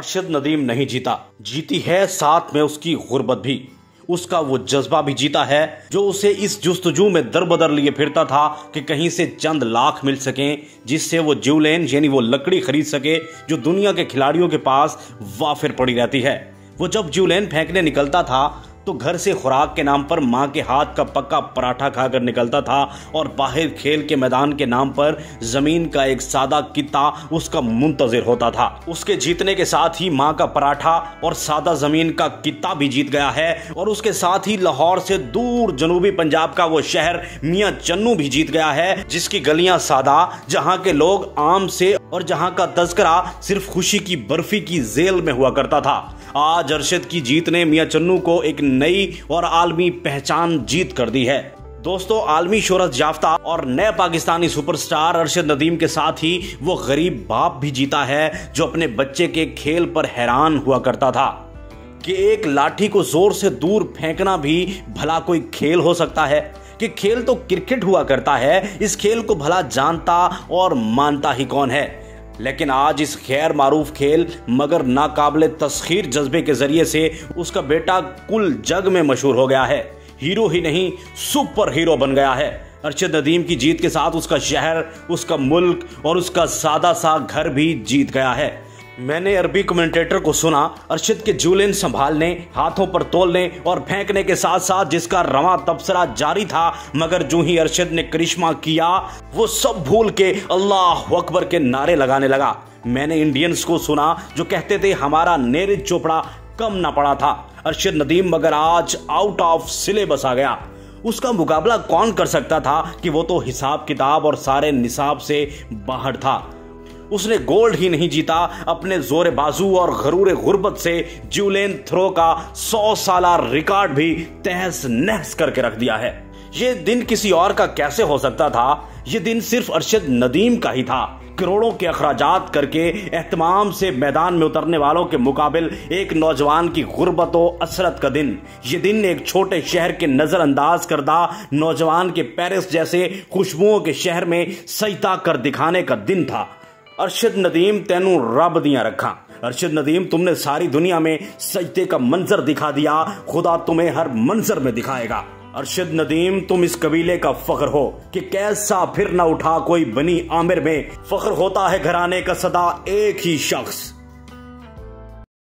अरशद नदीम नहीं जीता, जीती है साथ में उसकी गुर्बत भी। उसका वो जज्बा भी जीता है जो उसे इस जुस्तजू में दरबदर लिए फिरता था कि कहीं से चंद लाख मिल सकें जिससे वो ज्यूलेन यानी वो लकड़ी खरीद सके जो दुनिया के खिलाड़ियों के पास वाफिर पड़ी रहती है। वो जब ज्यूलेन फेंकने निकलता था तो घर से खुराक के नाम पर माँ के हाथ का पक्का पराठा खाकर निकलता था और बाहर खेल के मैदान के नाम पर जमीन का एक सादा कित्ता उसका मुंतजिर होता था। उसके जीतने के साथ ही माँ का पराठा और सादा जमीन का कित्ता भी जीत गया है और उसके साथ ही लाहौर से दूर जनूबी पंजाब का वो शहर मियां चन्नू भी जीत गया है, जिसकी गलियां सादा, जहाँ के लोग आम से और जहाँ का तस्करा सिर्फ खुशी की बर्फी की जेल में हुआ करता था। आज अरशद की जीत ने मियां चन्नू को एक नई और आलमी पहचान जीत कर दी है। दोस्तों, आलमी शोहरत याफ्ता और नए पाकिस्तानी सुपरस्टार अरशद नदीम के साथ ही वो गरीब बाप भी जीता है जो अपने बच्चे के खेल पर हैरान हुआ करता था कि एक लाठी को जोर से दूर फेंकना भी भला कोई खेल हो सकता है, कि खेल तो क्रिकेट हुआ करता है, इस खेल को भला जानता और मानता ही कौन है। लेकिन आज इस गैर मारूफ खेल मगर नाकाबिले तस्खीर जज्बे के जरिए से उसका बेटा कुल जग में मशहूर हो गया है। हीरो ही नहीं, सुपर हीरो बन गया है। अरशद नदीम की जीत के साथ उसका शहर, उसका मुल्क और उसका सादा सा घर भी जीत गया है। मैंने अरबी कमेंटेटर को सुना, अरशद के ज्यूलेन संभालने, हाथों पर तोलने और फेंकने के साथ साथ जिसका रवां तबसरा जारी था, मगर जो ही अरशद ने करिश्मा किया वो सब भूल के अल्लाह अकबर के नारे लगाने लगा। मैंने इंडियंस को सुना जो कहते थे हमारा नीरज चोपड़ा कम ना पड़ा था। अरशद नदीम मगर आज आउट ऑफ सिलेबस आ गया। उसका मुकाबला कौन कर सकता था कि वो तो हिसाब किताब और सारे निसाब से बाहर था। उसने गोल्ड ही नहीं जीता, अपने जोर बाजू और गरूर गुर्बत से ज्यूलेन थ्रो का 100 साला रिकॉर्ड भी तहस नहस करके रख दिया है। ये दिन किसी और का कैसे हो सकता था? ये दिन सिर्फ अरशद नदीम का ही था। करोड़ों के अखराजात करके एहतमाम से मैदान में उतरने वालों के मुकाबिल एक नौजवान की गुर्बत व असरत का दिन। ये दिन एक छोटे शहर के नजरअंदाज करदा नौजवान के पेरिस जैसे खुशबुओं के शहर में सजदा कर दिखाने का दिन था। अरशद नदीम तेनू रब दियां रखा। अरशद नदीम, तुमने सारी दुनिया में सजदे का मंजर दिखा दिया, खुदा तुम्हें हर मंजर में दिखाएगा। अरशद नदीम, तुम इस कबीले का फख्र हो कि कैसा फिर न उठा कोई बनी आमिर में। फख्र होता है घराने का सदा एक ही शख्स,